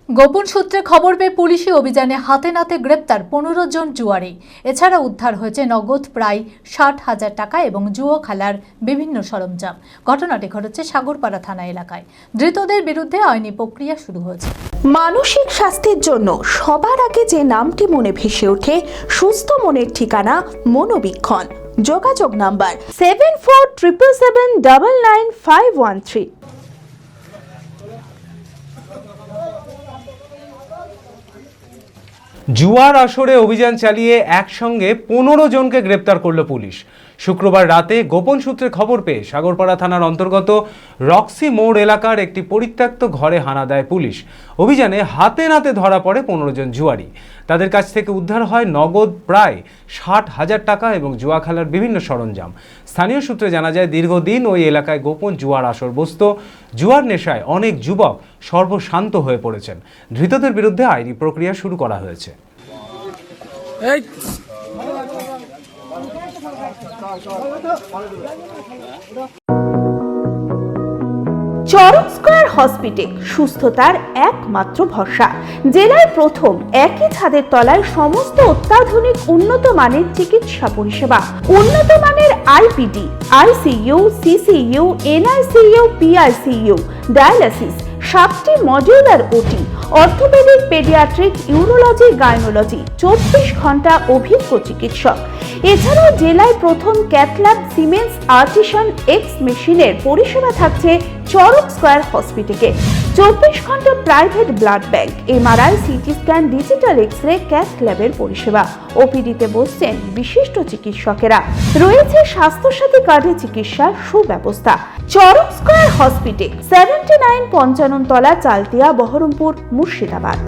গোপন সূত্রে খবর পেয়ে পুলিশি অভিযানে হাতে নাতে গ্রেপ্তার 15 জন জুয়ারি। এছাড়া উদ্ধার হয়েছে নগদ প্রায় 60,000 টাকা এবং জুয়া খেলার বিভিন্ন সরঞ্জাম। ঘটনাটি ঘটেছে সাগরপাড়া থানা এলাকায়। ধৃতদের বিরুদ্ধে আইনি প্রক্রিয়া শুরু হয়েছে। মানসিক স্বাস্থ্যের জন্য সবার আগে যে নামটি মনে ভেসে ওঠে, সুস্থ মনের ঠিকানা মনোবীক্ষণ। যোগাযোগ নাম্বার 7477799513। জুয়ার আসরে অভিযান চালিয়ে একসঙ্গে 15 জনকে গ্রেপ্তার করল পুলিশ। শুক্রবার রাতে গোপন সূত্রে খবর পেয়ে সাগরপাড়া থানার অন্তর্গত রক্সি মোড় এলাকার একটি পরিত্যক্ত ঘরে হানা দেয় পুলিশ। অভিযানে হাতে নাতে ধরা পড়ে 15 জন জুয়ারি। তাদের কাছ থেকে উদ্ধার হয় নগদ প্রায় 60,000 টাকা এবং জুয়া খেলার বিভিন্ন সরঞ্জাম। স্থানীয় সূত্রে জানা যায়, দীর্ঘদিন ওই এলাকায় গোপন জুয়ার আসর বসত। জুয়ার নেশায় অনেক যুবক সর্বশান্ত হয়ে পড়েছেন। ধৃতদের বিরুদ্ধে আইনি প্রক্রিয়া শুরু করা হয়েছে। চরক স্কয়ার হসপিটাল সুস্থতার একমাত্র ভরসা। জেলায় প্রথম একই ছাদের তলায় সমস্ত অত্যাধুনিক উন্নত মানের চিকিৎসা পরিষেবা, উন্নত মানের IPD, ICU, CCU, NICU, PICU, dialysis, 7টি modular OT, orthopaedic, paediatric, urology, gynaecology, 24 ঘন্টা অভিজ্ঞ চিকিৎসক। এছাড়াও জেলায় প্রথম ক্যাথল্যাব, সিমেন্স, আর্টিসান এক্স মেশিনের পরিষেবা থাকছে চরক স্কয়ার হসপিটালে। 24 ঘন্টা private blood bank, MRI, CT scan, digital X-ray, cath ল্যাবের পরিষেবা। ওপিডিতে বসছেন বিশিষ্ট চিকিৎসকেরা। রয়েছে স্বাস্থ্যসাথী কার্ডে চিকিৎসার সুব্যবস্থা। চরক স্কয়ার হসপিটাল, 79 পঞ্চানন তলা, চালতিয়া, বহরমপুর, মুর্শিদাবাদ।